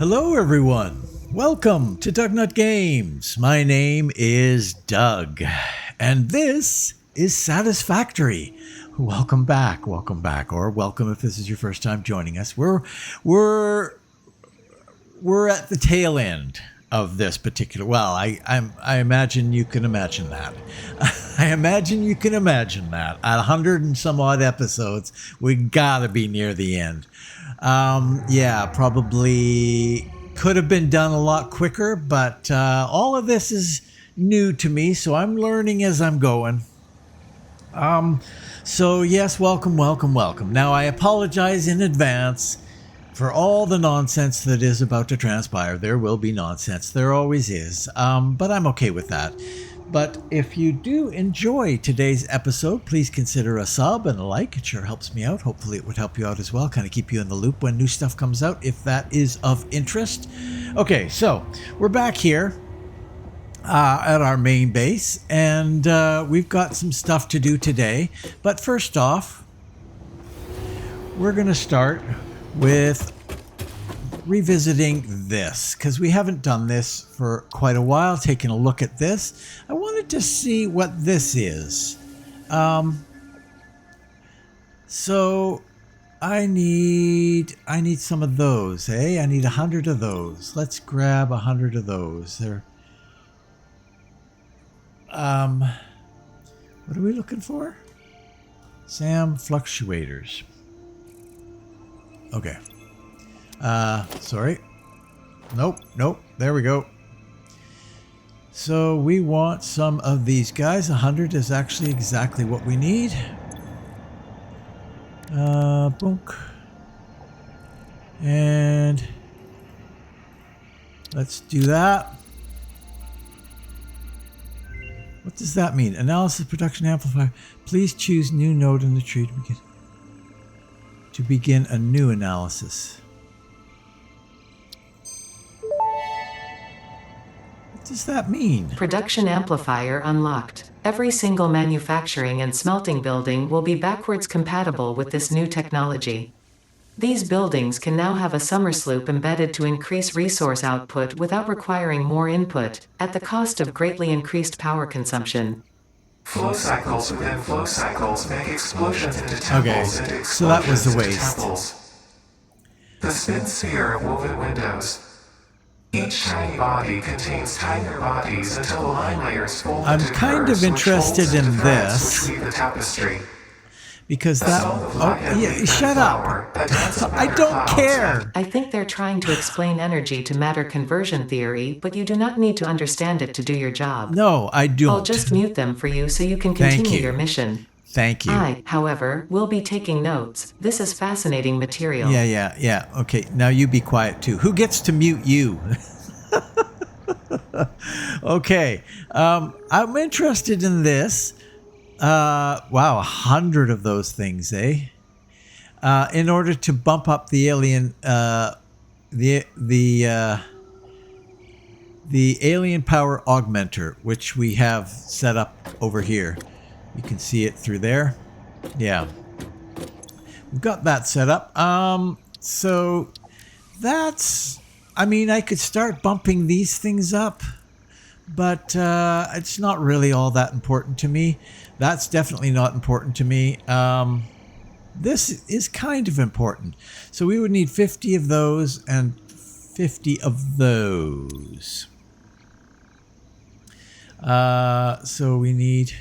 Hello everyone, welcome to DougNutGames. My name is Doug, and this is Satisfactory. Welcome back, or welcome if this is your first time joining us. We're at the tail end of this particular, well, I imagine you can imagine that. I imagine you can imagine that. At 100 and some odd episodes, we gotta be near the end. Yeah, probably could have been done a lot quicker, but all of this is new to me, so I'm learning as I'm going. So yes, welcome. Now, I apologize in advance for all the nonsense that is about to transpire. There will be nonsense. There always is. But I'm okay with that. But if you do enjoy today's episode, please consider a sub and a like. It sure helps me out. Hopefully it would help you out as well. Kind of keep you in the loop when new stuff comes out, if that is of interest. Okay, so we're back here at our main base, and we've got some stuff to do today. But first off, we're going to start with revisiting this, because we haven't done this for quite a while. Taking a look at this, I wanted to see what this is. So I need some of those, I need 100 of those. Let's grab 100 of those. They're what are we looking for? SAM fluctuators. Okay. Sorry. Nope. There we go. So we want some of these guys. 100 is actually exactly what we need. Boonk. And let's do that. What does that mean? Analysis production amplifier. Please choose new node in the tree to begin a new analysis. What does that mean? Production amplifier unlocked. Every single manufacturing and smelting building will be backwards compatible with this new technology. These buildings can now have a summer sloop embedded to increase resource output without requiring more input, at the cost of greatly increased power consumption. Flow cycles within flow cycles make explosions into temples into explosions so that was the waste. Temples. The spin sphere of woven windows. Each tiny body contains tinier bodies until the line layers fold I'm into kind curves, of interested which folds in into threads this. which weave the tapestry. Because that... Oh, yeah, shut up. I don't care. I think they're trying to explain energy to matter conversion theory, but you do not need to understand it to do your job. No, I don't. I'll just mute them for you so you can continue your mission. Thank you. I, however, will be taking notes. This is fascinating material. Yeah. Okay, now you be quiet too. Who gets to mute you? Okay, I'm interested in this. Wow, 100 of those things, in order to bump up the alien, the alien power augmenter, which we have set up over here. You can see it through there. Yeah, we've got that set up. So that's, I mean, I could start bumping these things up, but it's not really all that important to me. That's definitely not important to me. This is kind of important. So we would need 50 of those and 50 of those. So we need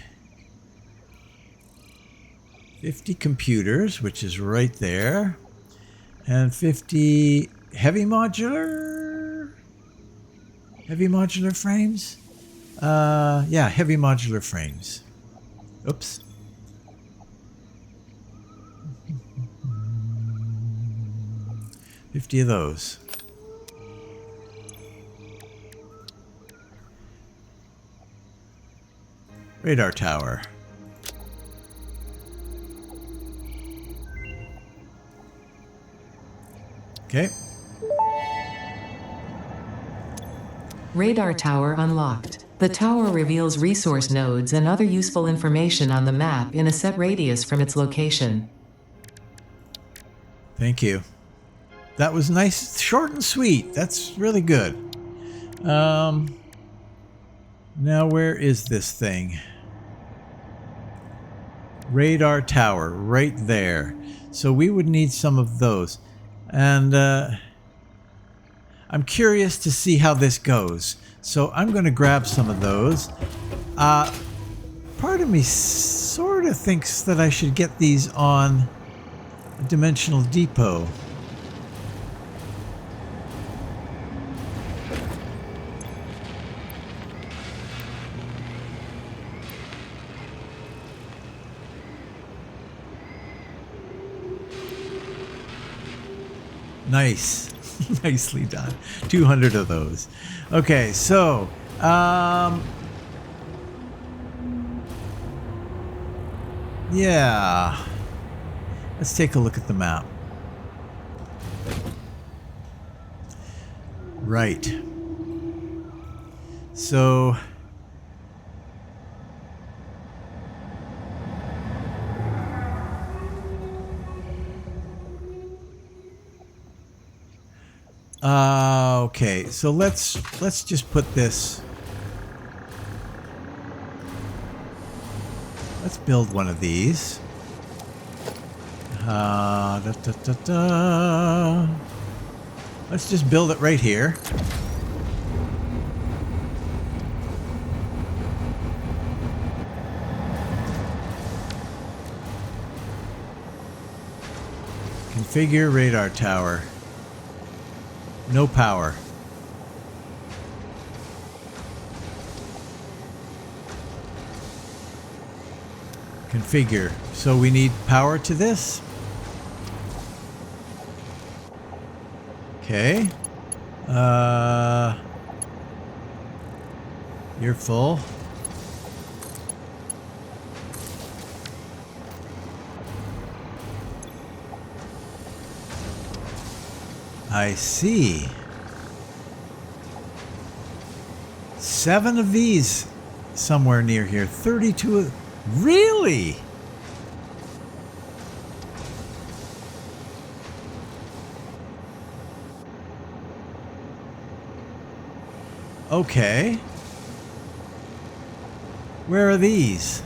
50 computers, which is right there, and 50 heavy modular frames. Yeah, heavy modular frames. Oops. $50 of those. Radar tower. Okay. Radar tower unlocked. The tower reveals resource nodes and other useful information on the map in a set radius from its location. Thank you. That was nice, short and sweet. That's really good. Now where is this thing? Radar tower, right there. So we would need some of those. And I'm curious to see how this goes. So I'm going to grab some of those. Part of me sort of thinks that I should get these on a dimensional depot. Nice. Nicely done. 200 of those. Okay, so yeah. Let's take a look at the map. Right. So okay, so let's just put this. Let's build one of these. Let's just build it right here. Configure radar tower. No power. Configure. So we need power to this? Okay. You're full. I see. 7 of these somewhere near here. 32. Really? Okay. Where are these?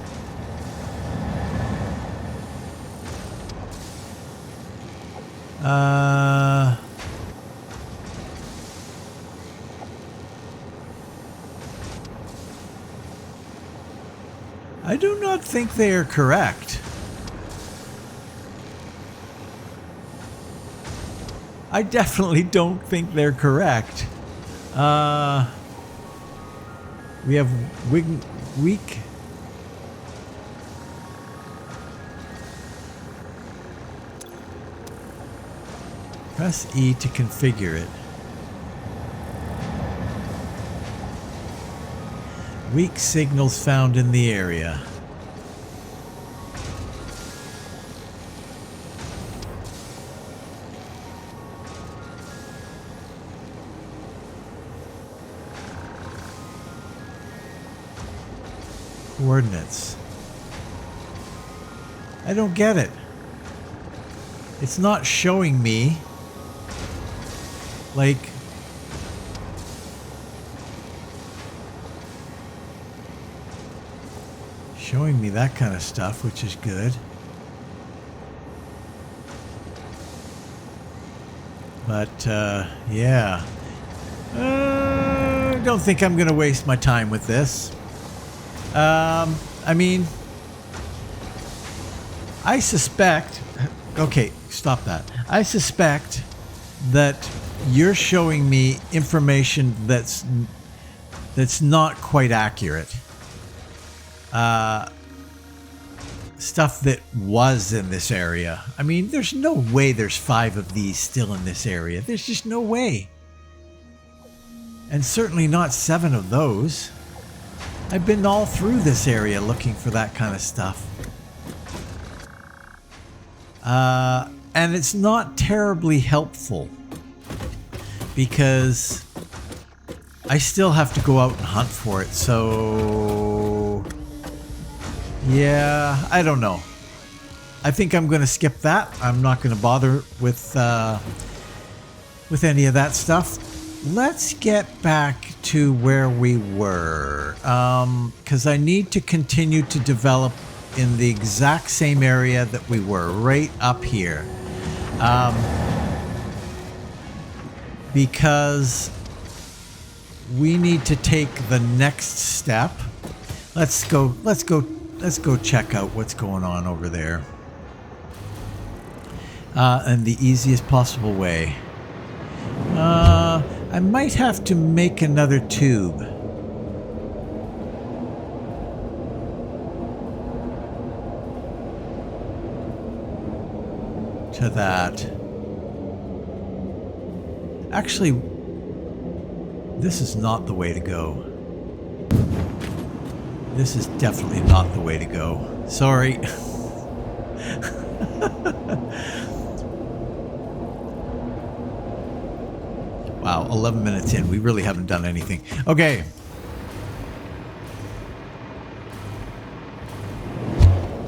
I do not think they are correct. I definitely don't think they're correct. We have weak. Press E to configure it. Weak signals found in the area. Coordinates. I don't get it. It's not showing me like showing me that kind of stuff, which is good. But yeah. Don't think I'm gonna waste my time with this. I mean, I suspect... Okay, stop that. I suspect that you're showing me information that's not quite accurate. Stuff that was in this area. I mean, there's no way there's 5 of these still in this area. There's just no way. And certainly not 7 of those. I've been all through this area looking for that kind of stuff. And it's not terribly helpful because I still have to go out and hunt for it. So yeah, I don't know. I think I'm going to skip that. I'm not going to bother with with any of that stuff. Let's get back to where we were, because I need to continue to develop in the exact same area that we were, right up here. Because we need to take the next step. Let's go check out what's going on over there. In the easiest possible way. I might have to make another tube. To that. Actually, this is not the way to go. This is definitely not the way to go. Sorry. Wow, 11 minutes in. We really haven't done anything. Okay.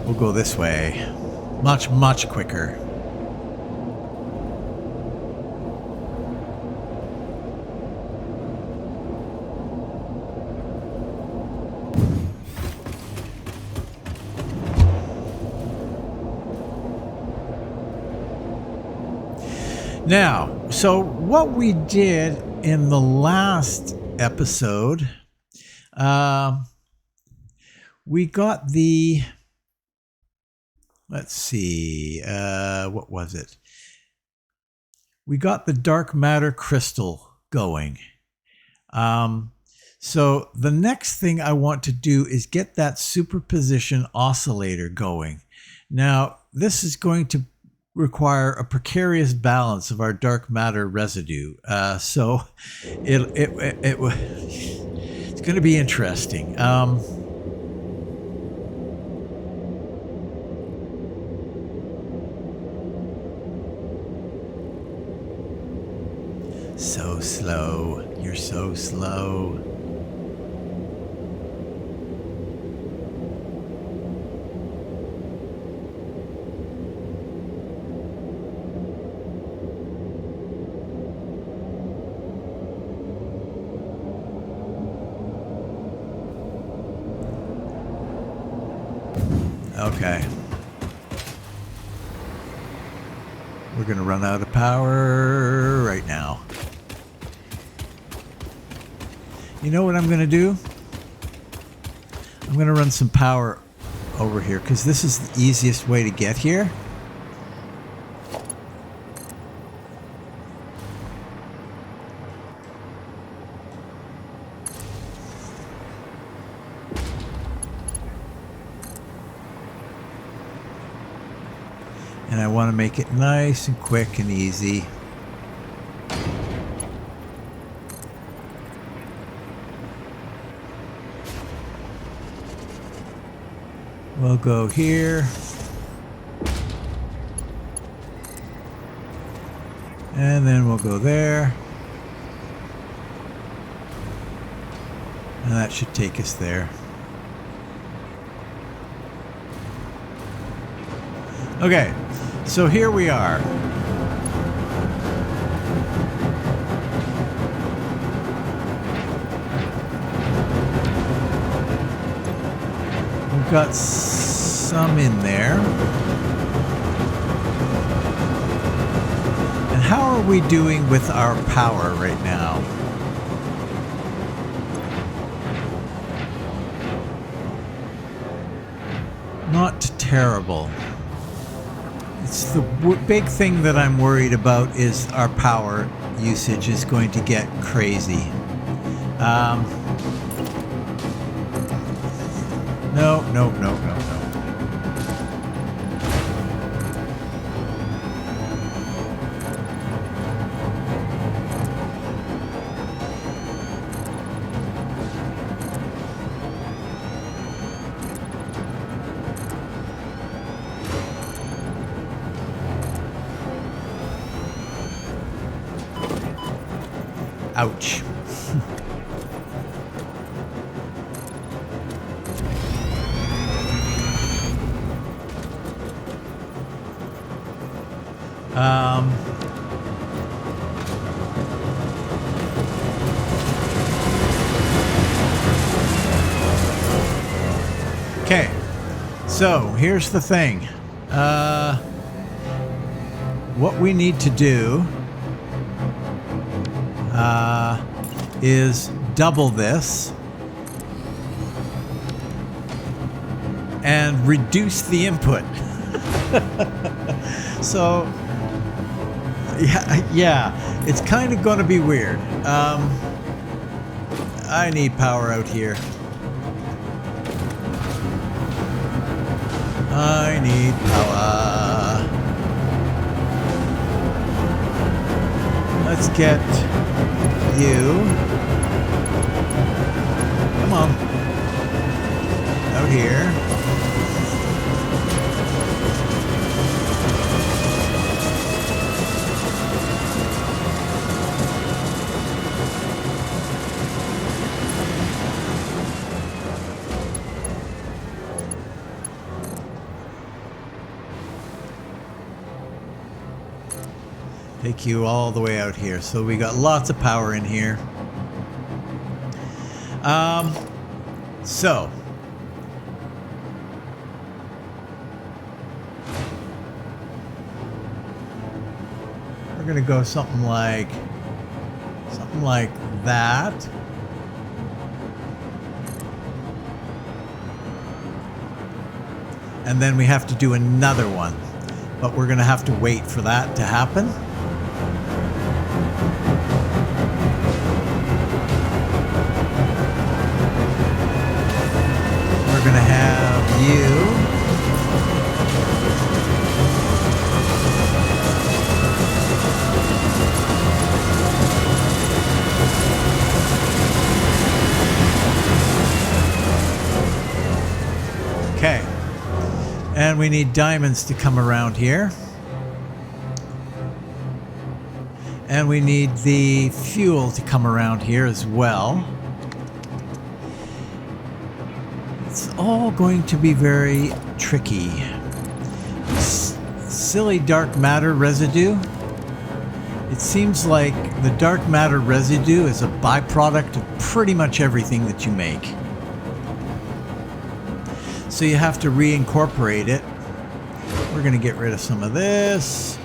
We'll go this way. Much, much quicker. Now, so what we did in the last episode, we got the, let's see, what was it? We got the dark matter crystal going. So the next thing I want to do is get that superposition oscillator going. Now, this is going to require a precarious balance of our dark matter residue. So it's going to be interesting. So slow. You're so slow. Okay. We're going to run out of power right now. You know what I'm going to do? I'm going to run some power over here because this is the easiest way to get here. And I want to make it nice and quick and easy. We'll go here. And then we'll go there. And that should take us there. Okay, so here we are. We've got some in there. And how are we doing with our power right now? Not terrible. It's the big thing that I'm worried about is our power usage is going to get crazy. No. Ouch. Okay, so here's the thing. What we need to do is double this and reduce the input. So, yeah, it's kind of going to be weird. I need power out here. I need power. Let's get you. Come on. Out here. Take you all the way out here. So we got lots of power in here. So we're gonna go something like that. And then we have to do another one, but we're gonna have to wait for that to happen. We're gonna have you. Okay. And we need diamonds to come around here. And we need the fuel to come around here as well. It's all going to be very tricky. Silly dark matter residue. It seems like the dark matter residue is a byproduct of pretty much everything that you make. So you have to reincorporate it. We're going to get rid of some of this.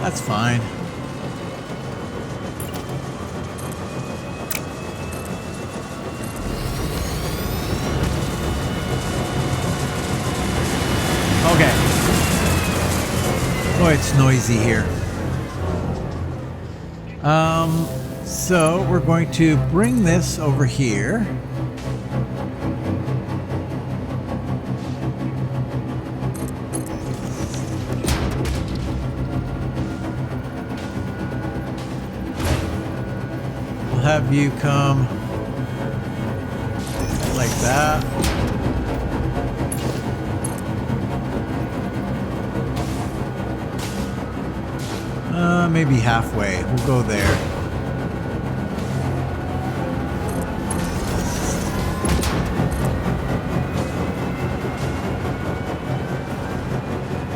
That's fine. Okay. Boy, it's noisy here. So we're going to bring this over here. We'll have you come like that. Maybe halfway. We'll go there.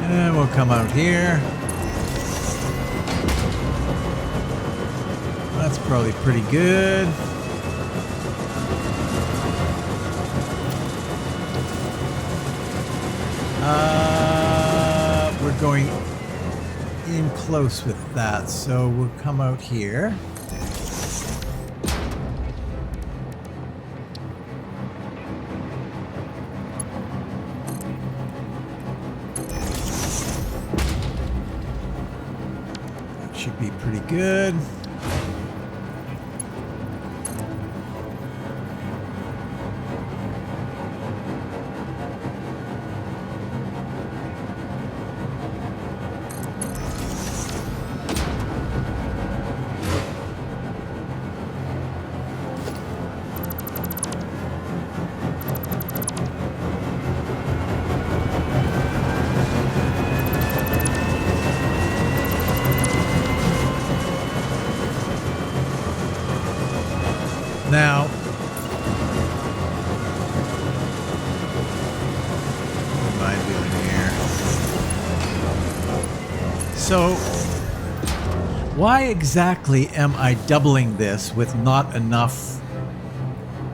And we'll come out here. That's probably pretty good. We're going in close with that, so we'll come out here. That should be pretty good. Now, what am I doing here? So, Why exactly am I doubling this with not enough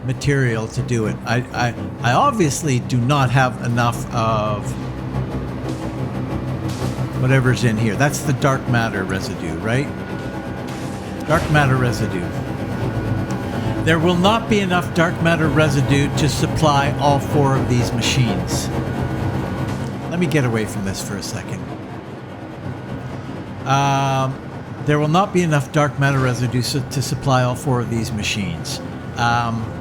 material to do it? I obviously do not have enough of whatever's in here. That's the dark matter residue, right? Dark matter residue. There will not be enough dark matter residue to supply all 4 of these machines. Let me get away from this for a second. There will not be enough dark matter residue to supply all 4 of these machines. But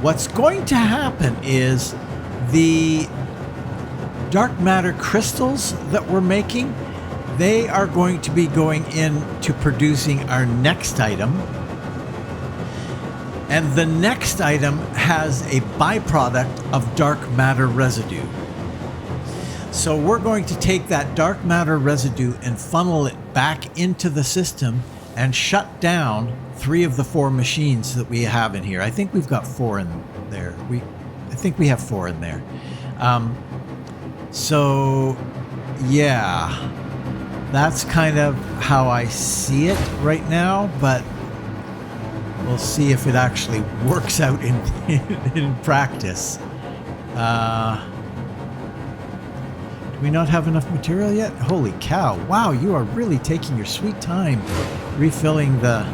what's going to happen is the dark matter crystals that we're making, they are going to be going into producing our next item. And the next item has a byproduct of dark matter residue. So we're going to take that dark matter residue and funnel it back into the system and shut down 3 of the 4 machines that we have in here. I think we've got 4 in there. I think we have 4 in there. So yeah, that's kind of how I see it right now, but we'll see if it actually works out in practice. Do we not have enough material yet? Holy cow. Wow, you are really taking your sweet time refilling the...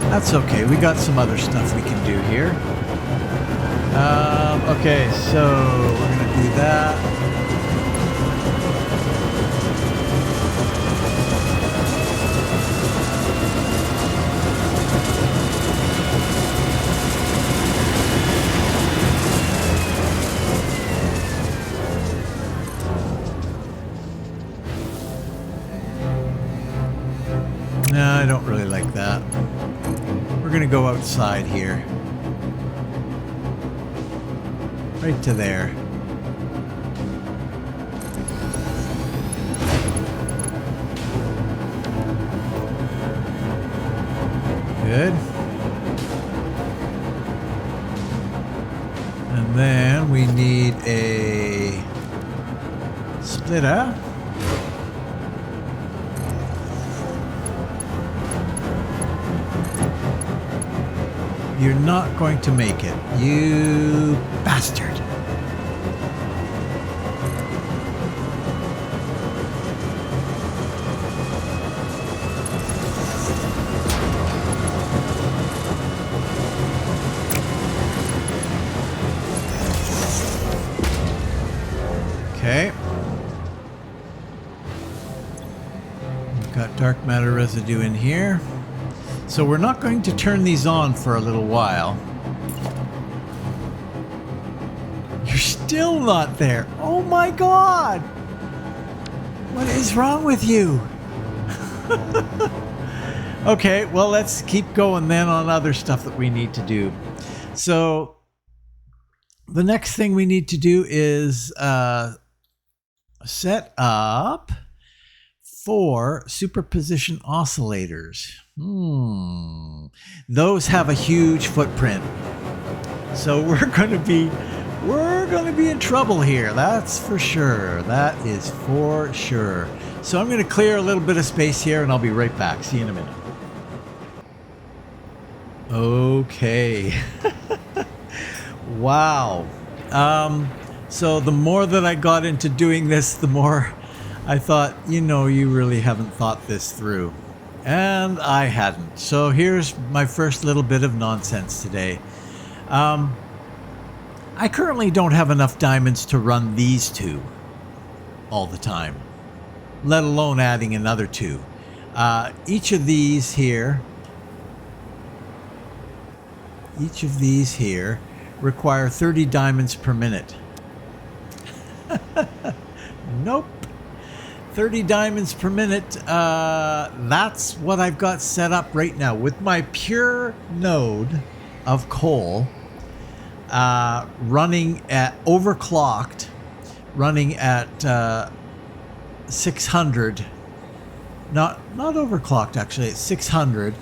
That's okay. We got some other stuff we can do here. Okay, so we're going to do that. No, I don't really like that. We're going to go outside here. Right to there. Good. And then we need a splitter. You're not going to make it, you bastard. Okay. We've got dark matter residue in here. So we're not going to turn these on for a little while. You're still not there. Oh my God! What is wrong with you? Okay, well, let's keep going then on other stuff that we need to do. So the next thing we need to do is set up 4 superposition oscillators. Those have a huge footprint. So we're going to be in trouble here. That's for sure. That is for sure. So I'm going to clear a little bit of space here and I'll be right back. See you in a minute. Okay. Wow. So the more that I got into doing this, the more I thought, you really haven't thought this through. And I hadn't. So here's my first little bit of nonsense today. I currently don't have enough diamonds to run these 2 all the time, let alone adding another 2. Each of these here require 30 diamonds per minute. Nope. 30 diamonds per minute. That's what I've got set up right now with my pure node of coal running at overclocked, running at 600. Not overclocked, actually. It's 600.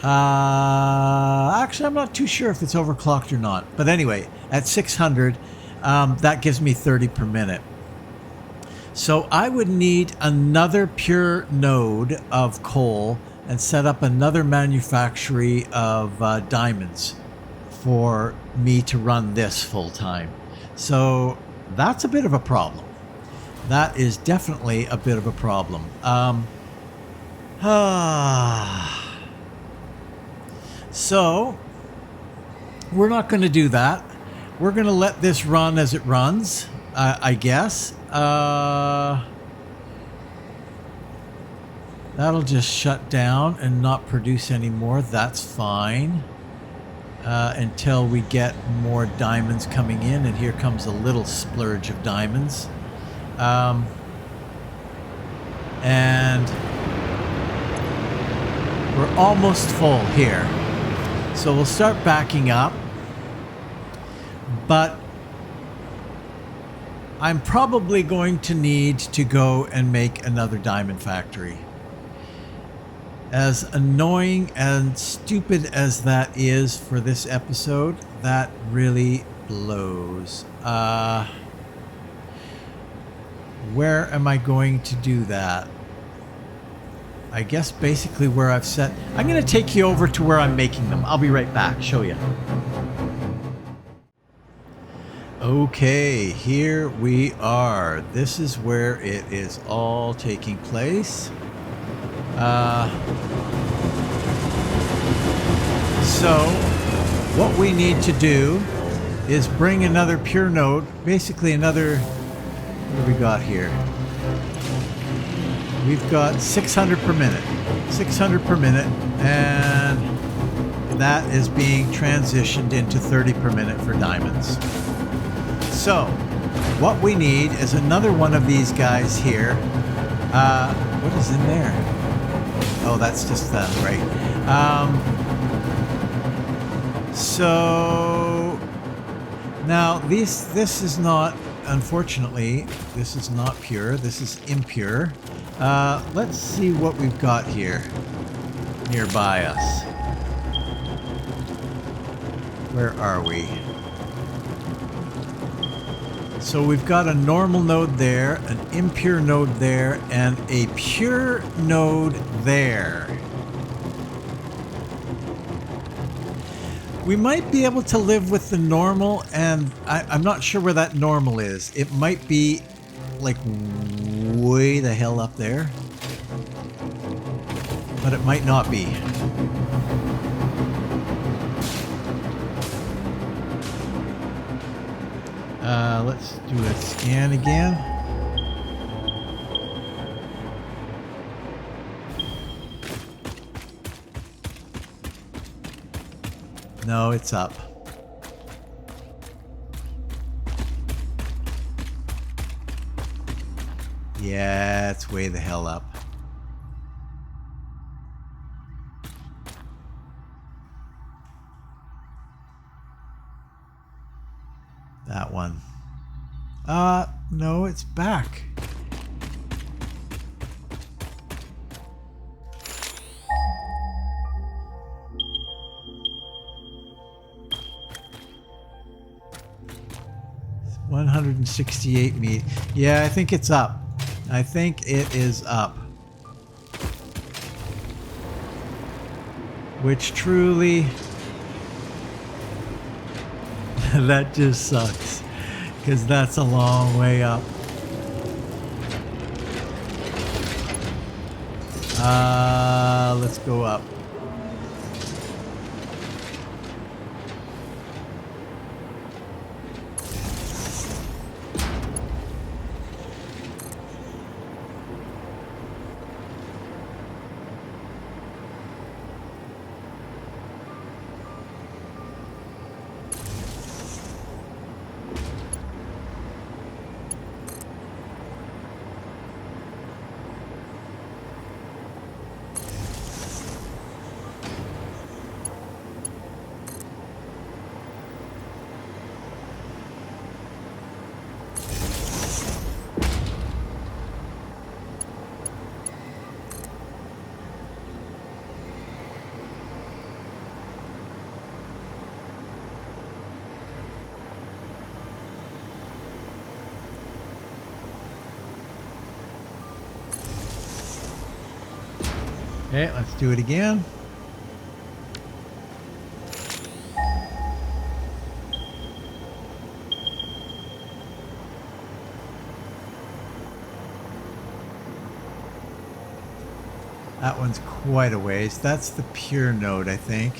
Actually, I'm not too sure if it's overclocked or not. But anyway, at 600, that gives me 30 per minute. So I would need another pure node of coal and set up another manufactory of diamonds for me to run this full time. So that's a bit of a problem. That is definitely a bit of a problem. So we're not going to do that. We're going to let this run as it runs, I guess. That'll just shut down and not produce anymore. That's fine. Until we get more diamonds coming in. And here comes a little splurge of diamonds. And we're almost full here. So we'll start backing up. But I'm probably going to need to go and make another diamond factory. As annoying and stupid as that is for this episode, that really blows. Where am I going to do that? I guess basically where I've set... I'm going to take you over to where I'm making them. I'll be right back. Show you. Okay, here we are. This is where it is all taking place. So what we need to do is bring another pure node, basically another... What do we got here? We've got 600 per minute. 600 per minute, and that is being transitioned into 30 per minute for diamonds. So, what we need is another one of these guys here. What is in there? Oh, that's just that, right. So, now this is not, unfortunately, this is not pure. This is impure. Let's see what we've got here nearby us. Where are we? So we've got a normal node there, an impure node there, and a pure node there. We might be able to live with the normal, and I'm not sure where that normal is. It might be like way the hell up there, but it might not be. Let's do a scan again. No, it's up. Yeah, it's way the hell up. That one. No, it's back. It's 168 meters. Yeah, I think it's up. I think it is up. Which truly... that just sucks. Because that's a long way up. Let's go up. Okay, let's do it again. That one's quite a ways. That's the pure node, I think.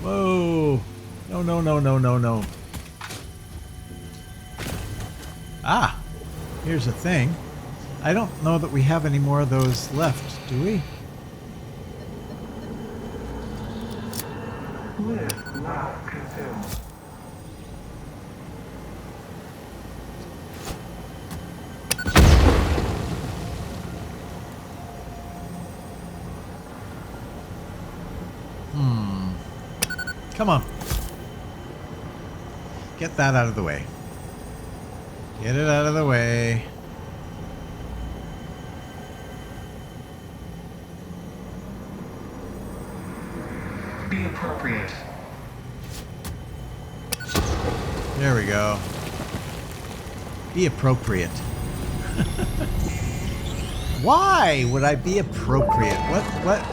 Whoa! No, no, no, no, no, no. Ah! Here's a thing. I don't know that we have any more of those left, do we? Lift not consumed. Come on. Get that out of the way. Get it out of the way. Be appropriate. There we go. Be appropriate. Why would I be appropriate? What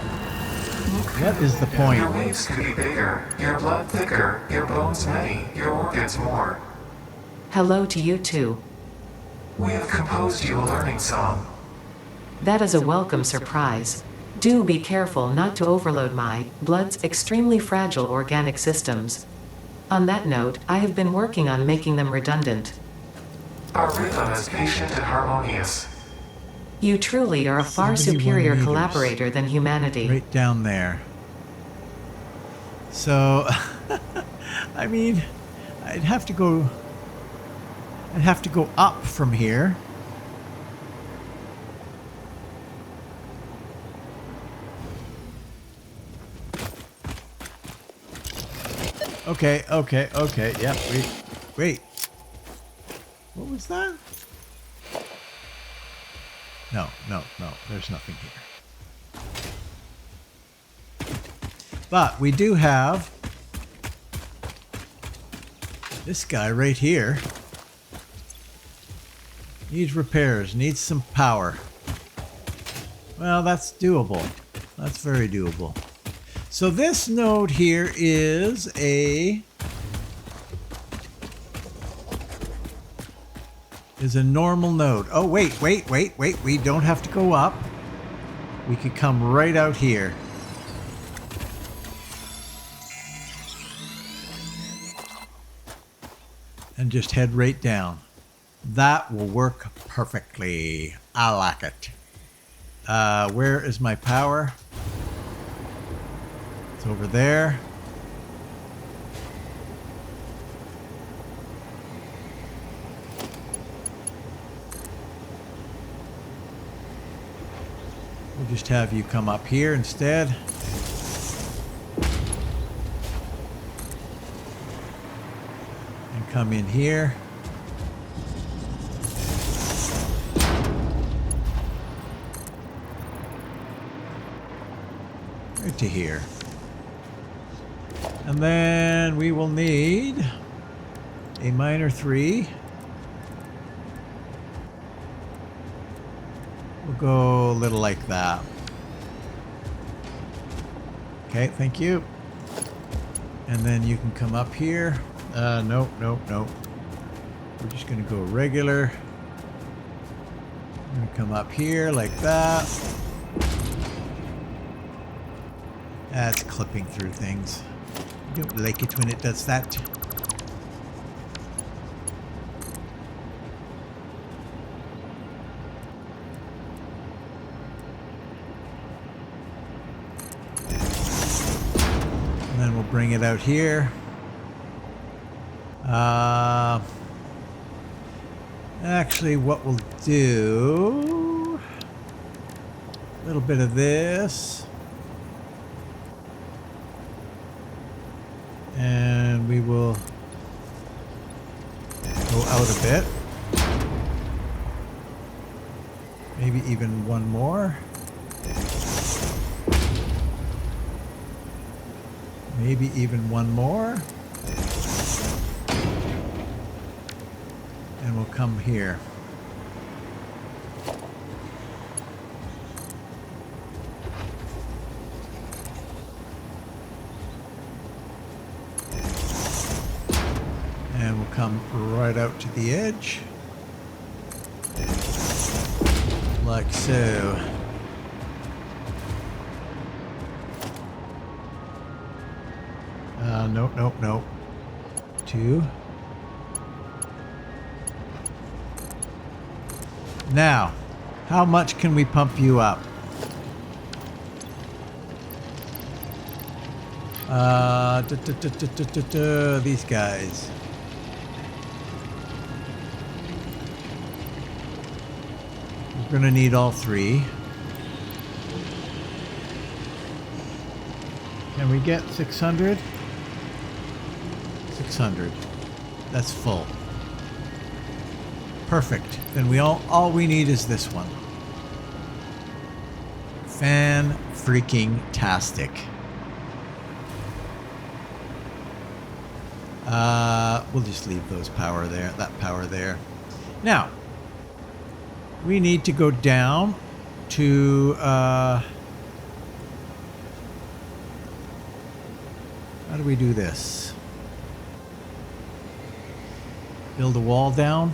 is the point? Your waves could be bigger, your blood thicker, your bones many, your organs more. Hello to you too. We have composed you a learning song. That is a welcome surprise. Do be careful not to overload my blood's extremely fragile organic systems. On that note, I have been working on making them redundant. Our rhythm is patient and harmonious. You truly are a far 71 superior meters. collaborator than humanity. Right down there. So, I mean, I'd have to go up from here. Okay, yeah, wait. What was that? No, there's nothing here. But we do have this guy right here. Needs repairs, needs some power. Well, that's doable. That's very doable. So this node here is a normal node. Oh, wait. We don't have to go up. We could come right out here. And just head right down. That will work perfectly. I like it. Where is my power? It's over there. We'll just have you come up here instead. And come in here. Right to here. And then we will need a miner 3. We'll go a little like that. Okay, thank you. And then you can come up here. Nope. We're just going to go regular. I'm going to come up here like that. That's clipping through things. I don't like it when it does that. And then we'll bring it out here. Actually, what we'll do, a little bit of this. And we will go out a bit. Maybe even one more. Maybe even one more. And we'll come here. And we'll come right out to the edge. Like so. Nope, nope, nope. 2. Now, how much can we pump you up? These guys. We're gonna need all 3. Can we get 600? 600. That's full. Perfect. Then all we need is this one. Fan-freaking-tastic. We'll just leave those power there, that power there. Now, we need to go down to, how do we do this? Build a wall down.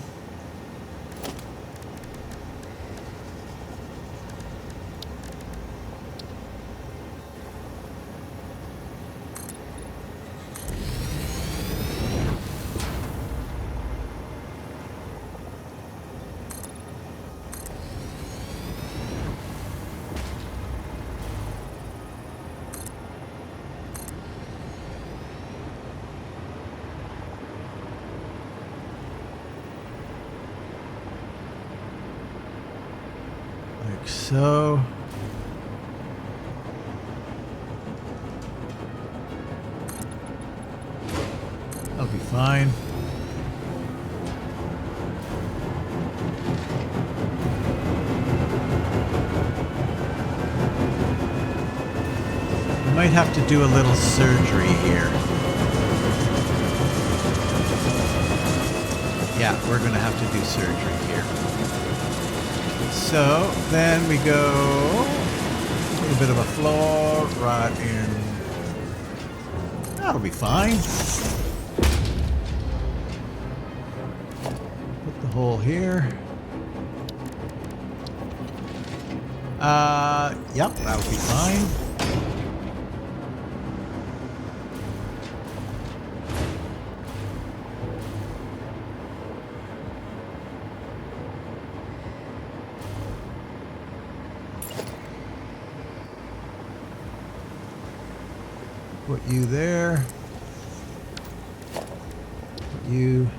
Like so. That'll be fine. We might have to do a little surgery here. Yeah, we're going to have to do surgery here. So then we go a little bit of a floor right in. That'll be fine. Put the hole here. Yep, that'll be fine. Put you there. Put you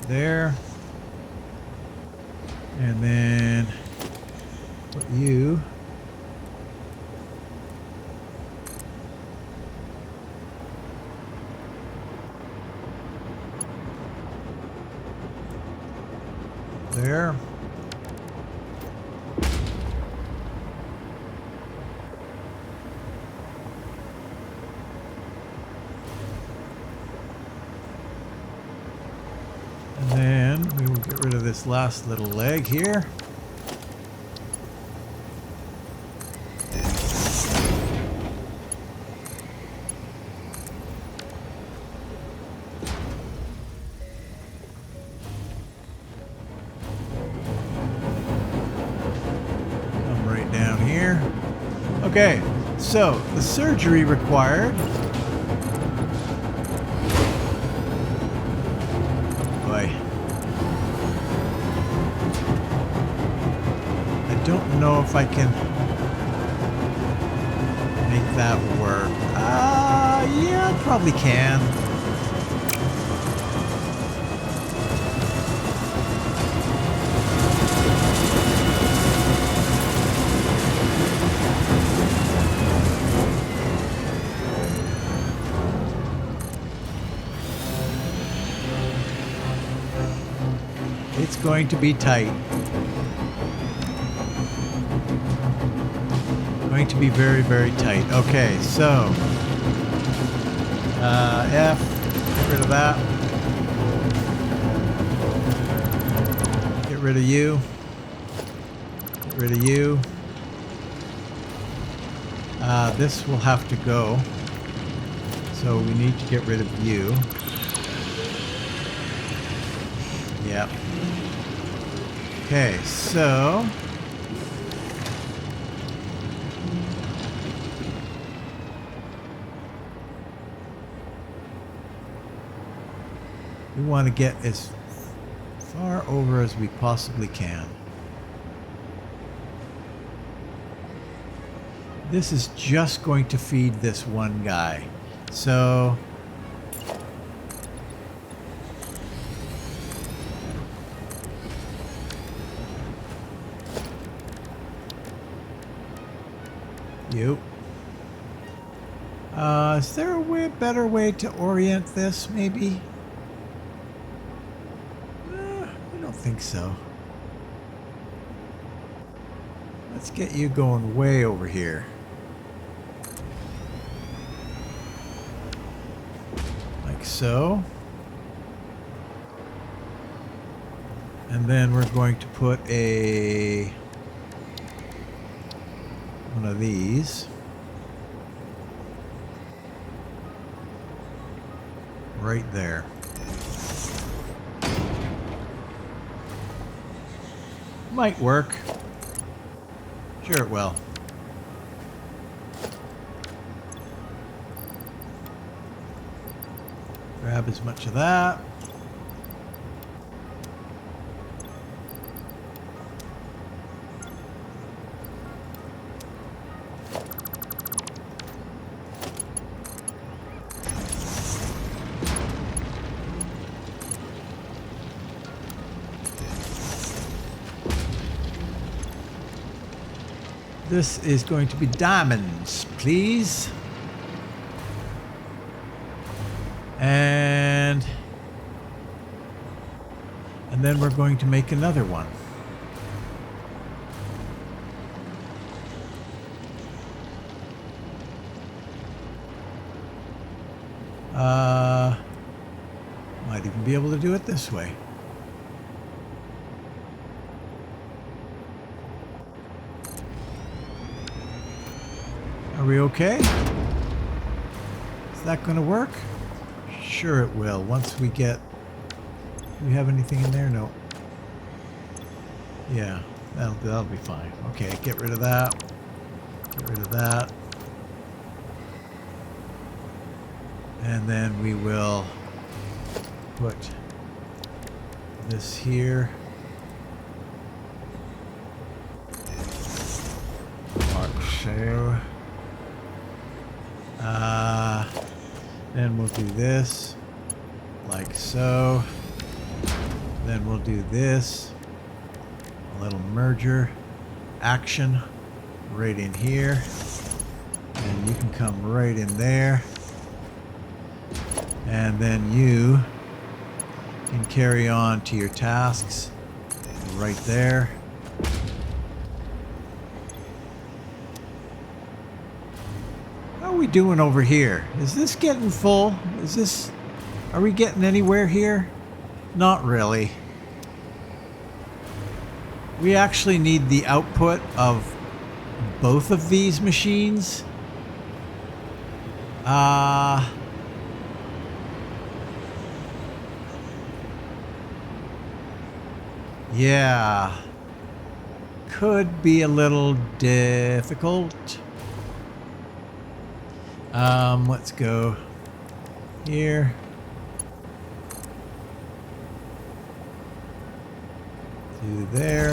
there. And then put you there. And then we will get rid of this last little leg here. Come right down here. Okay, so the surgery required. I don't know if I can make that work. Yeah, I probably can. It's going to be tight. Going to be very, very tight. Okay, so F, get rid of that. Get rid of you. Get rid of you. This will have to go. So we need to get rid of you. Yep. Okay, so we want to get as far over as we possibly can. This is just going to feed this one guy. So you. Is there a better way to orient this, maybe? I don't think so. Let's get you going way over here. Like so. And then we're going to put one of these right there. Might work. Sure it will. Grab as much of that. This is going to be diamonds, please. And then we're going to make another one. Might even be able to do it this way. Are we okay? Is that going to work? Sure it will. Once we get... Do we have anything in there? No. Yeah, that'll be fine. Okay, get rid of that. Get rid of that. And then we will put this here. Like so. Then we'll do this, like so. Then we'll do this, a little merger action right in here. And you can come right in there. And then you can carry on to your tasks right there. How are we doing over here? Is this getting full? Are we getting anywhere here? Not really. We actually need the output of both of these machines. Yeah. Could be a little difficult. Let's go here. To there.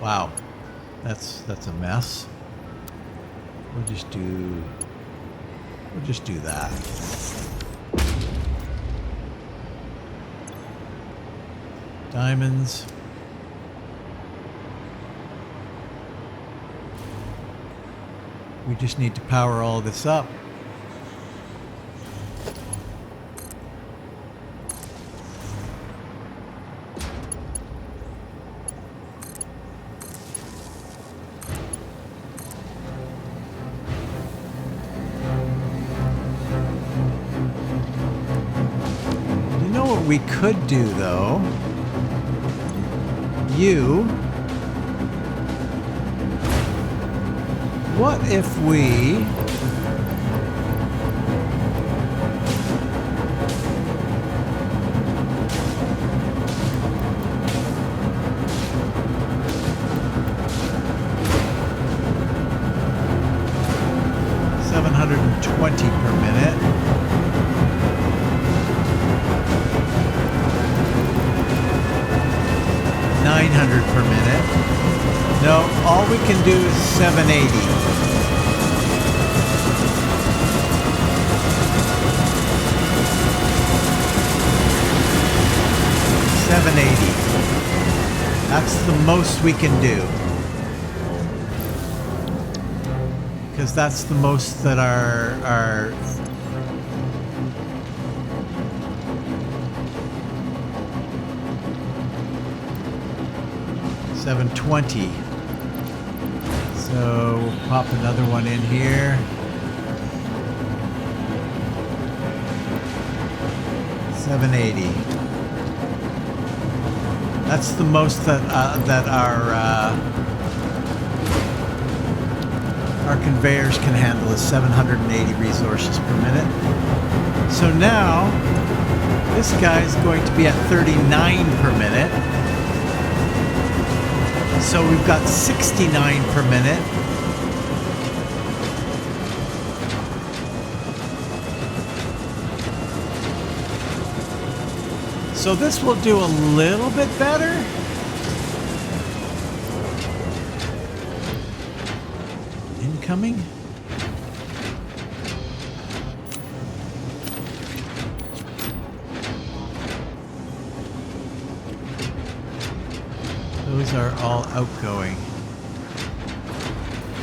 Wow. That's a mess. We'll just do that. Diamonds. We just need to power all this up. You know what we could do, though? What if we 720 per minute. $900 per minute. No, all we can do is 780. That's the most we can do. Because that's the most that our 720. So we'll pop another one in here. 780. That's the most that our conveyors can handle is 780 resources per minute. So now this guy's going to be at 39 per minute. So we've got 69 per minute. So this will do a little bit better. Incoming. Those are all outgoing.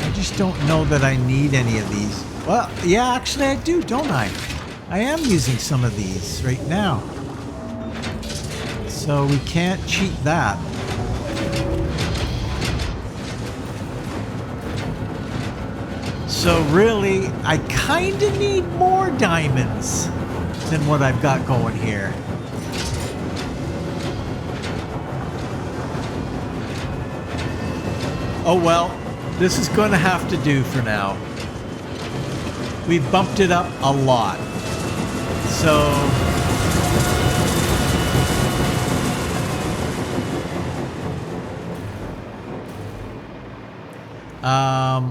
I just don't know that I need any of these. Well, yeah, actually I do, don't I? I am using some of these right now. So we can't cheat that. So really, I kind of need more diamonds than what I've got going here. Oh well, this is going to have to do for now. We've bumped it up a lot. So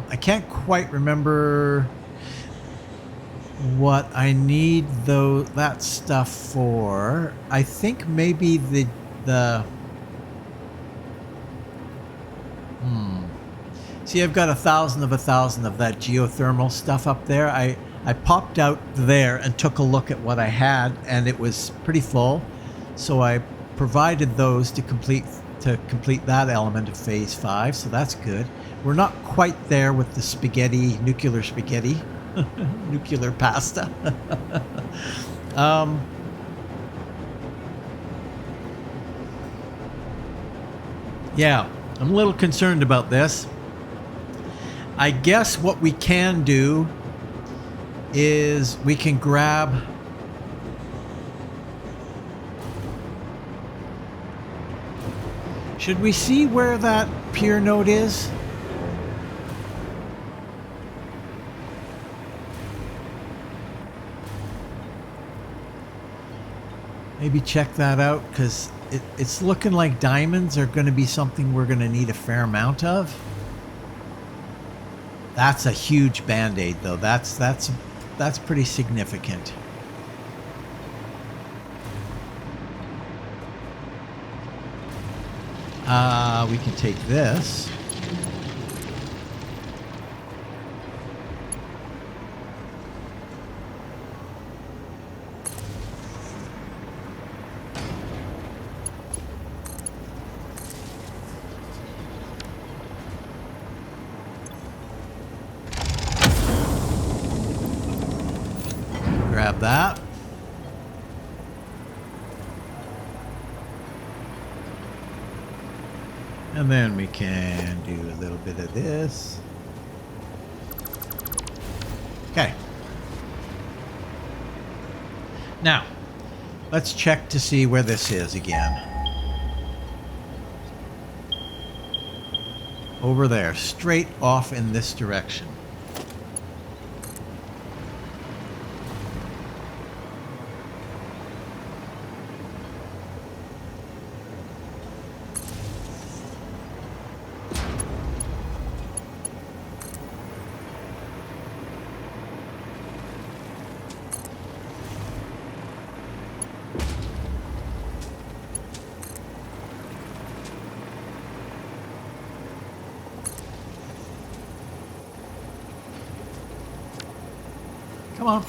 I can't quite remember what I need that stuff for. I think maybe the See, I've got 1,000 of 1,000 of that geothermal stuff up there. I popped out there and took a look at what I had, and it was pretty full. So I provided those to complete that element of phase 5. So that's good. We're not quite there with the spaghetti, nuclear spaghetti, nuclear pasta. Yeah, I'm a little concerned about this. I guess what we can do is we can grab should we see where that pier node is? Maybe check that out, because it's looking like diamonds are going to be something we're going to need a fair amount of. That's a huge band-aid, though. That's pretty significant. We can take this. Grab that. And then we can do a little bit of this. Okay. Now, let's check to see where this is again. Over there, straight off in this direction. Come on.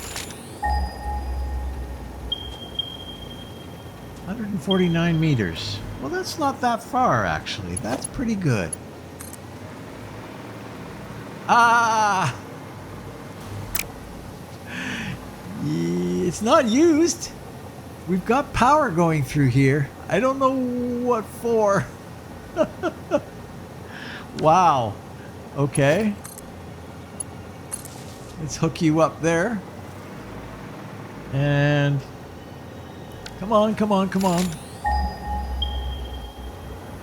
149 meters. Well, that's not that far, actually. That's pretty good. Ah! It's not used. We've got power going through here. I don't know what for. Wow. Okay. Let's hook you up there. And come on, come on, come on.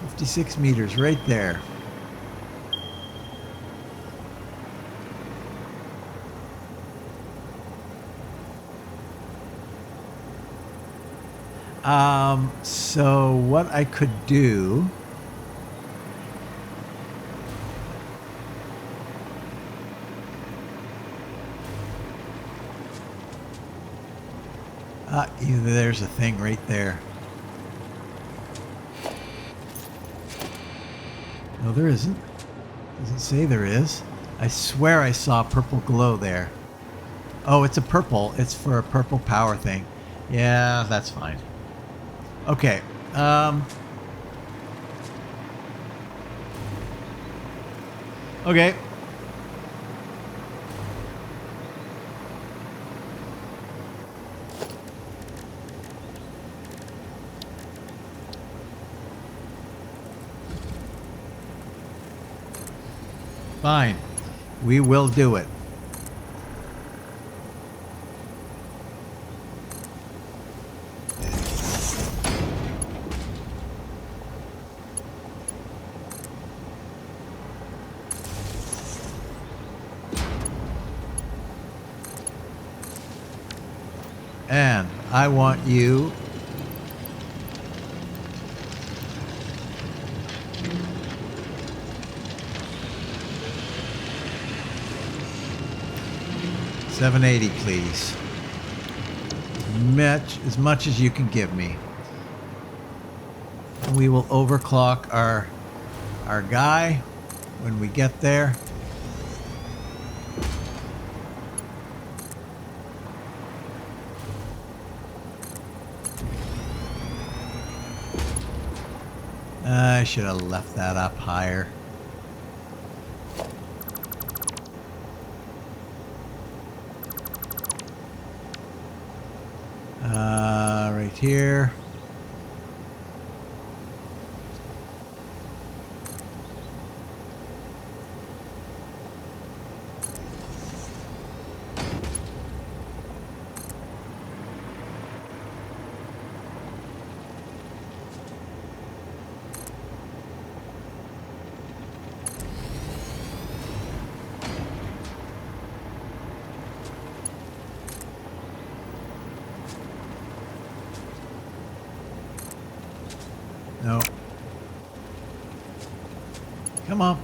56 meters right there. So what I could do there's a thing right there. No, there isn't. Doesn't say there is. I swear I saw a purple glow there. Oh, it's a purple. It's for a purple power thing. Yeah, that's fine. Okay. Okay. Fine. We will do it. And I want you $780, please. As much as you can give me. And we will overclock our guy when we get there. I should have left that up higher. Right here. No. Come on.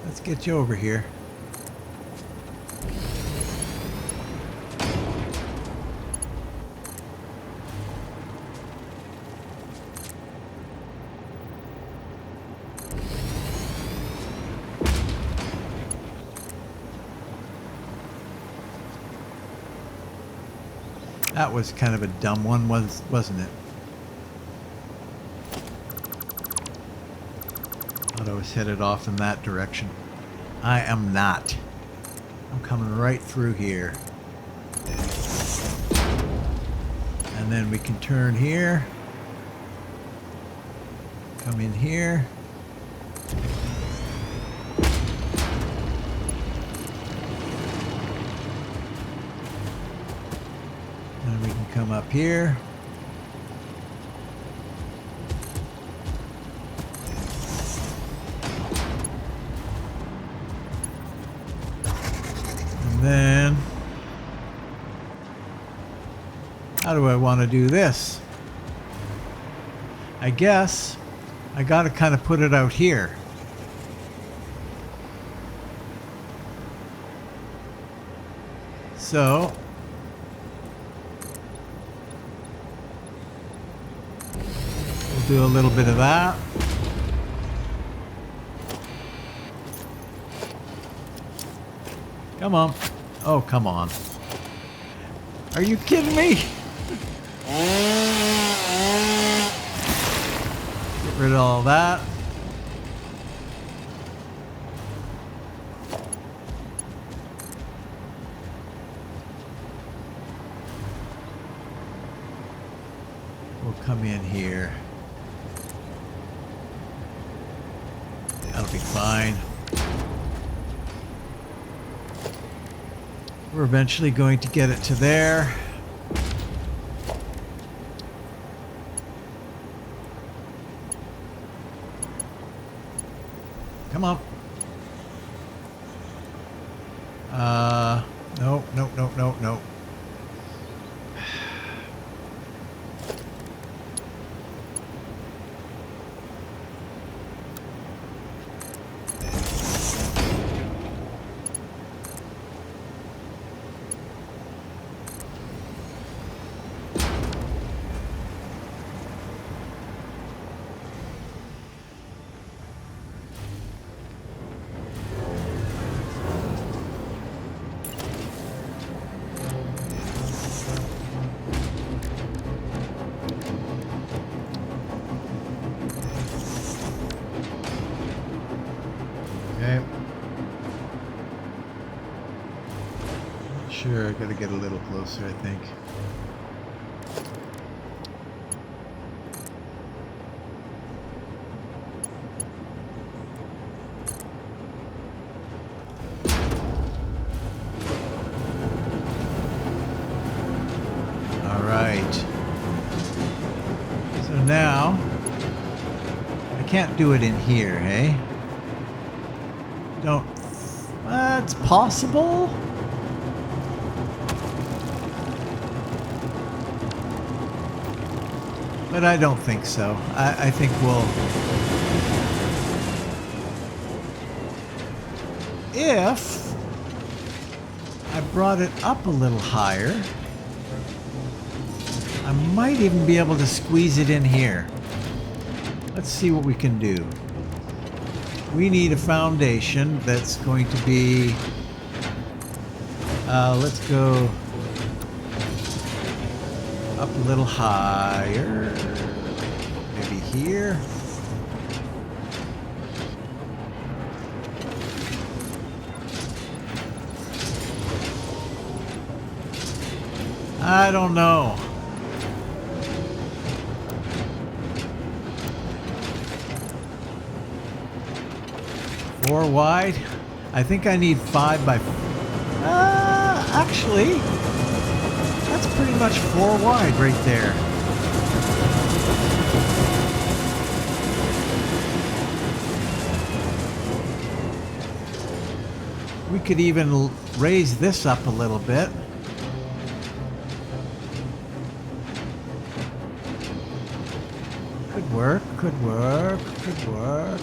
Let's get you over here. That was kind of a dumb one, wasn't it? I was headed off in that direction. I am not. I'm coming right through here. And then we can turn here. Come in here. And we can come up here. Then, how do I want to do this? I guess I got to kind of put it out here. So, we'll do a little bit of that. Come on. Oh, come on. Are you kidding me? Get rid of all that. We'll come in here. That'll be fine. We're eventually going to get it to there. Come on. No, no, no, no, no. Okay. Sure, I gotta get a little closer, I think. All right. So now, I can't do it in here, hey? Don't. It's possible. But I don't think so. I think we'll. If I brought it up a little higher, I might even be able to squeeze it in here. Let's see what we can do. We need a foundation that's going to be, let's go up a little higher, maybe here. I don't know. Four wide. I think I need 5 by. Actually, that's pretty much 4 wide right there. We could even raise this up a little bit. Could work, could work, could work.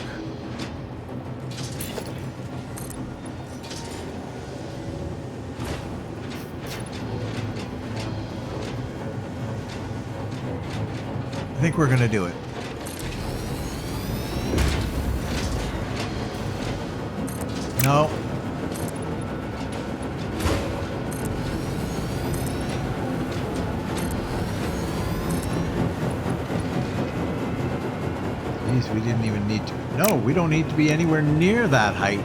I think we're gonna do it. No. Jeez, we didn't even need to. No, we don't need to be anywhere near that height.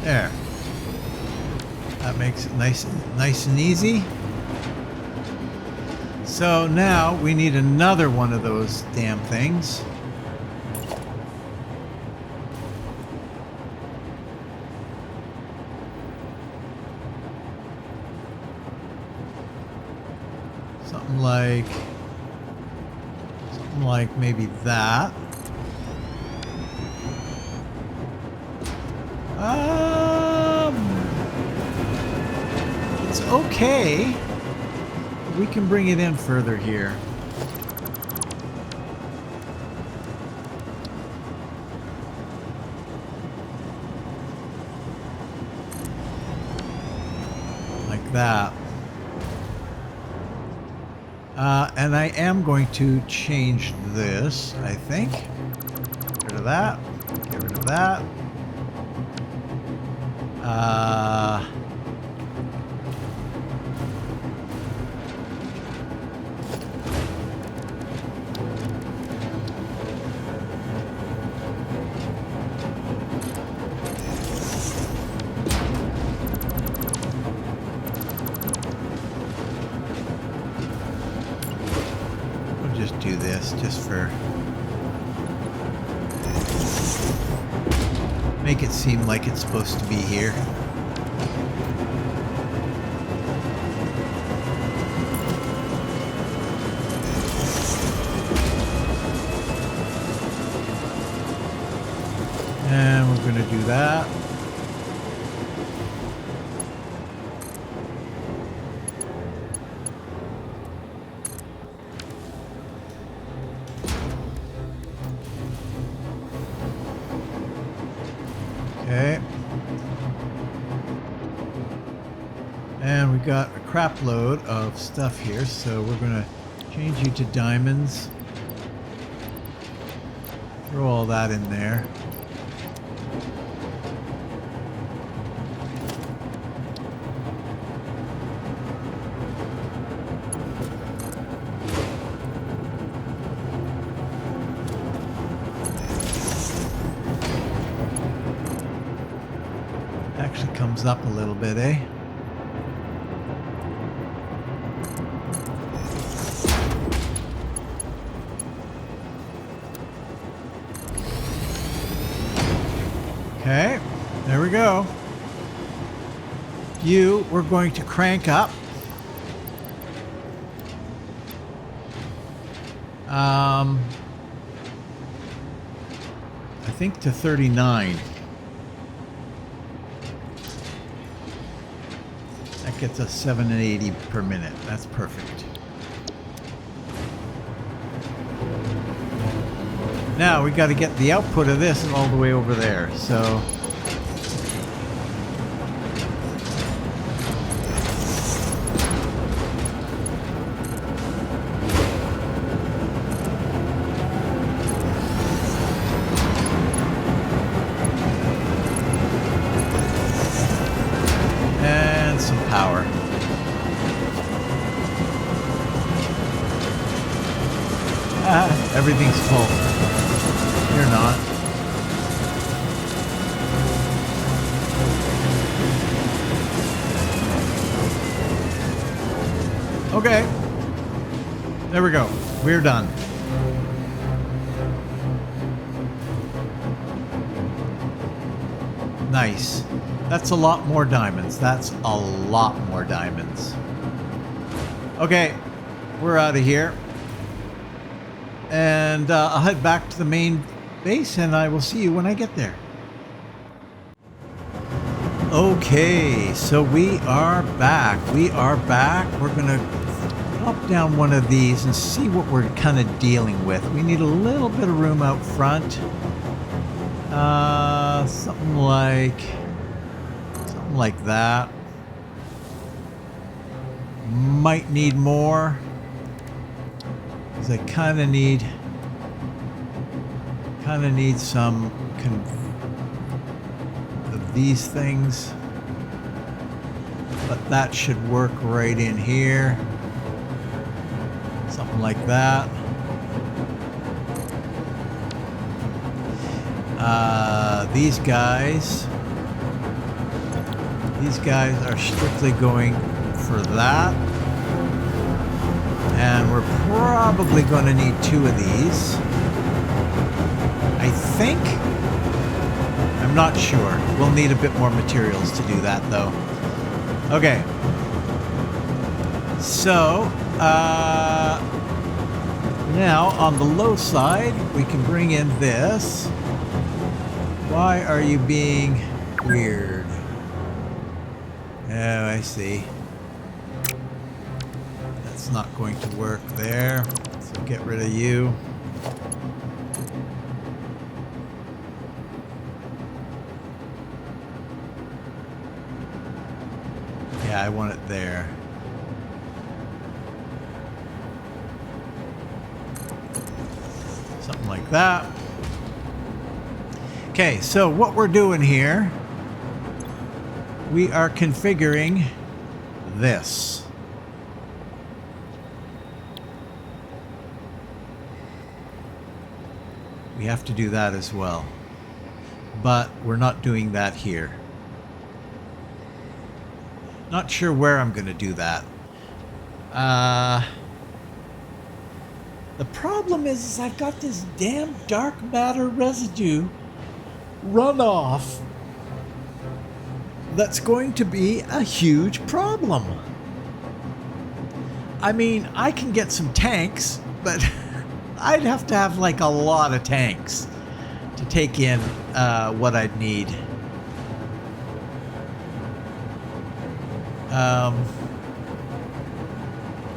There. That makes it nice and easy. So now we need another one of those damn things. Something like maybe that. It's okay. We can bring it in further here. like that. And I am going to change this, I think. Get rid of that. Get rid of that. We'll just do this just for... make it seem like it's supposed to be here. And we're going to do that. Okay. And we got a crap load of stuff here, so we're going to change you to diamonds. Throw all that in there. Actually comes up a little bit, eh? Okay, there we go. You, we're going to crank up. I think to 39. That gets us 780 per minute. That's perfect. Now we got to get the output of this all the way over there. So and some power. Everything's full. You're not. Okay. There we go. We're done. Nice. That's a lot more diamonds. That's a lot more diamonds. Okay. We're out of here. And I'll head back to the main base, and I will see you when I get there. Okay, so we are back. We are back. We're going to drop down one of these and see what we're kind of dealing with. We need a little bit of room out front. Something like that. Might need more. I kind of need some of these things, but that should work right in here. Something like that. These guys are strictly going for that. And we're probably going to need 2 of these. I think. I'm not sure. We'll need a bit more materials to do that, though. Okay. So, now on the low side, we can bring in this. Why are you being weird? Oh, I see. Not going to work there, so get rid of you. Yeah, I I want it there. Something like that. Okay, so what we're doing here, we are configuring this. We have to do that as well. But we're not doing that here. Not sure where I'm going to do that. The problem is I've got this damn dark matter residue runoff that's going to be a huge problem. I mean, I can get some tanks, but I'd have to have like a lot of tanks to take in what I'd need.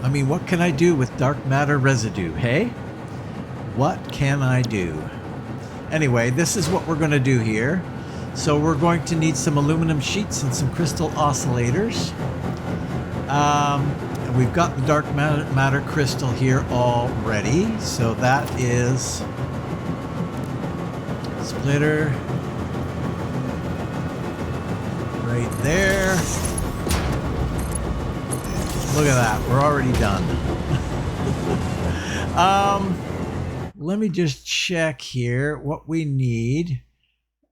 I mean, what can I do with dark matter residue, hey? What can I do? Anyway, this is what we're going to do here. So we're going to need some aluminum sheets and some crystal oscillators. And we've got the dark matter crystal here already. So that is splitter right there. Look at that, we're already done. Let me just check here what we need.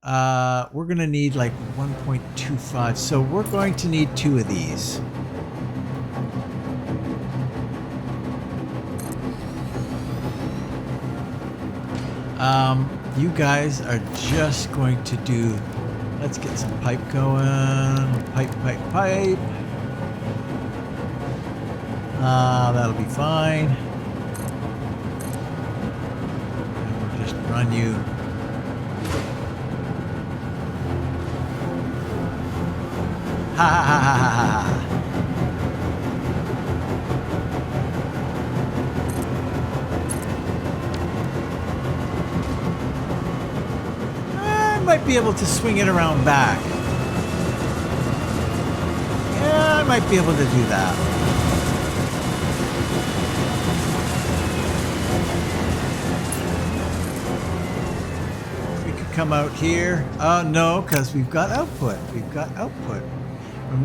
We're gonna need like 1.25, so we're going to need 2 of these. You guys are just going to do, let's get some pipe going. Pipe. That'll be fine. And we'll just run you. Ha ha ha ha ha ha. I might be able to swing it around back. Yeah, I might be able to do that. Come out here. Oh no, because we've got output.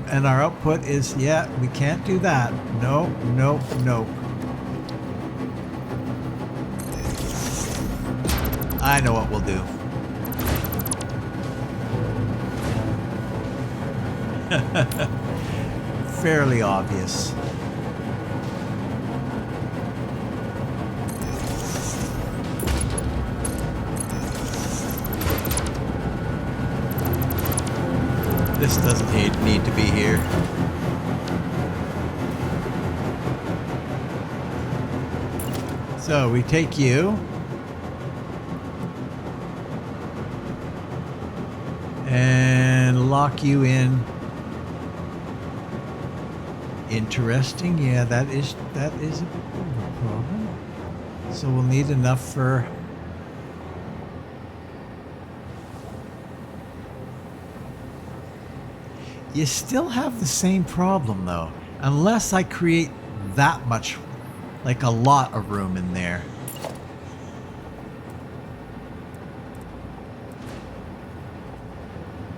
And our output is, yeah, we can't do that. Nope. I know what we'll do. Fairly obvious. This doesn't need to be here. So we take you and lock you in. Interesting. Yeah, that is a problem. So we'll need enough for. You still have the same problem though, unless I create that much, like a lot of room in there.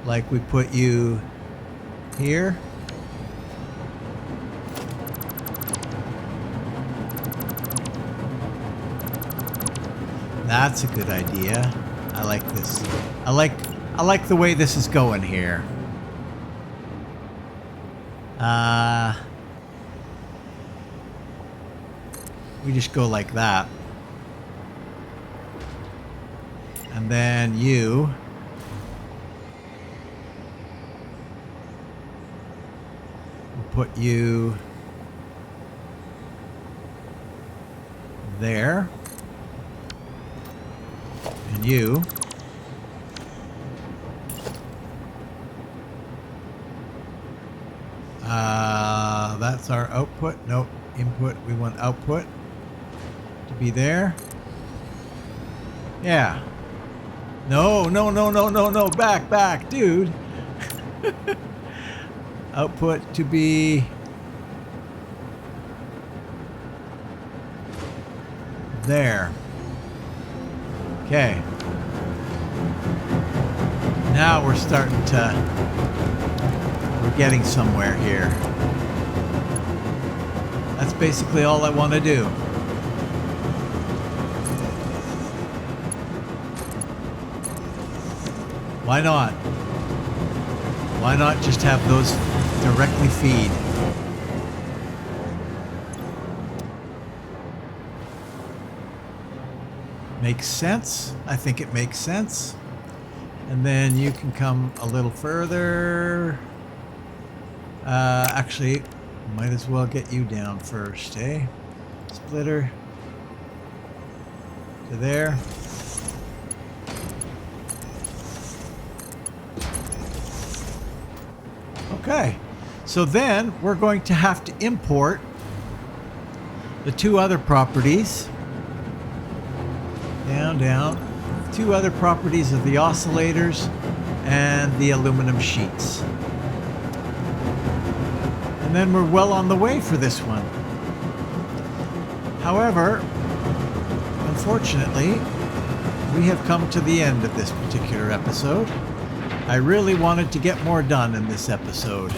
Like we put you here. That's a good idea. I like this. I like the way this is going here. We just go like that. And then you we'll put you there. And you that's our output. Nope, input. We want output to be there. Yeah. No. Back, dude. output to be there. Okay. Now we're starting to, we're getting somewhere here. That's basically all I want to do. Why not? Why not just have those directly feed? Makes sense. I think it makes sense. And then you can come a little further. Actually, might as well get you down first, eh? Splitter to there. Okay, so then we're going to have to import the two other properties. Down. Two other properties of the oscillators and the aluminum sheets. And then we're well on the way for this one. However, unfortunately, we have come to the end of this particular episode. I really wanted to get more done in this episode.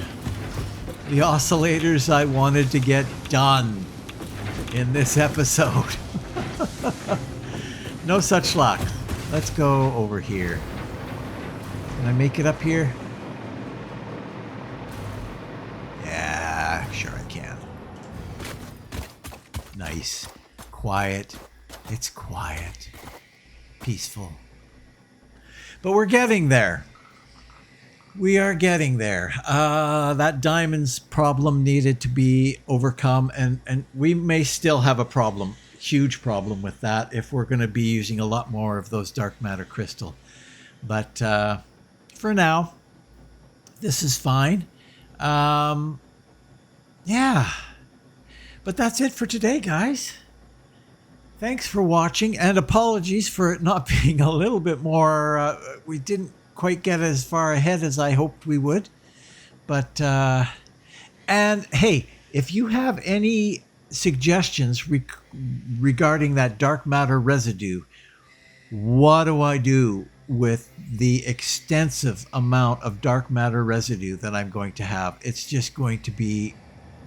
The oscillators I wanted to get done in this episode. No such luck. Let's go over here. Can I make it up here? Yeah, sure I can. Nice. Quiet. It's quiet. Peaceful. But we're getting there. We are getting there. That diamonds problem needed to be overcome, and we may still have a problem. Huge problem with that if we're going to be using a lot more of those dark matter crystal. But for now, this is fine. Yeah. But that's it for today, guys. Thanks for watching, and apologies for it not being a little bit more... we didn't quite get as far ahead as I hoped we would. But, and hey, if you have any suggestions regarding that dark matter residue, what do I do with the extensive amount of dark matter residue that I'm going to have? It's just going to be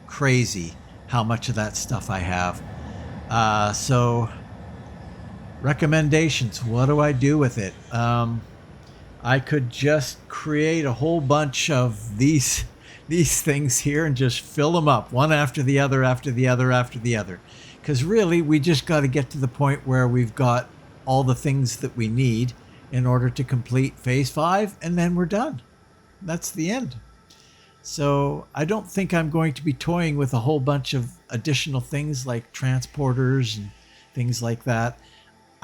crazy how much of that stuff I have. So recommendations, what do I do with it? I could just create a whole bunch of these things here and just fill them up one after the other, after the other, after the other. Because really, we just got to get to the point where we've got all the things that we need in order to complete phase 5, and then we're done. That's the end. So I don't think I'm going to be toying with a whole bunch of additional things like transporters and things like that.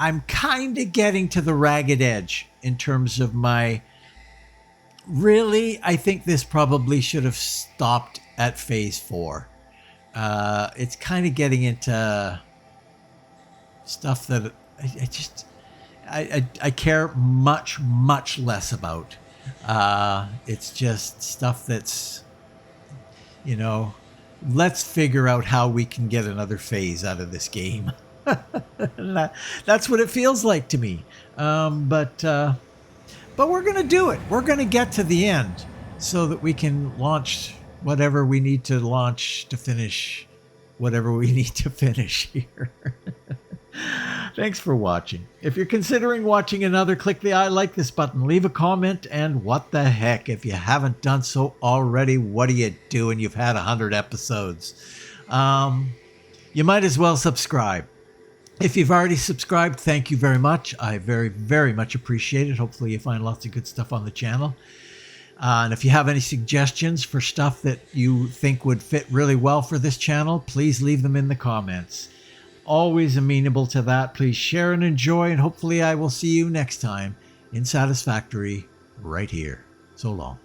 I'm kind of getting to the ragged edge in terms of my... Really, I think this probably should have stopped at phase 4. It's kind of getting into stuff that I care much less about. It's just stuff that's, you know, let's figure out how we can get another phase out of this game. That's what it feels like to me. But we're going to do it. We're going to get to the end so that we can launch whatever we need to launch to finish whatever we need to finish here. Thanks for watching. If you're considering watching another, click the I like this button, leave a comment, and what the heck, if you haven't done so already, what are you doing? You've had 100 episodes. You might as well subscribe. If you've already subscribed, thank you very much. I very much appreciate it. Hopefully you find lots of good stuff on the channel. And if you have any suggestions for stuff that you think would fit really well for this channel, please leave them in the comments. Always amenable to that. Please share and enjoy, and hopefully I will see you next time in Satisfactory right here. So long.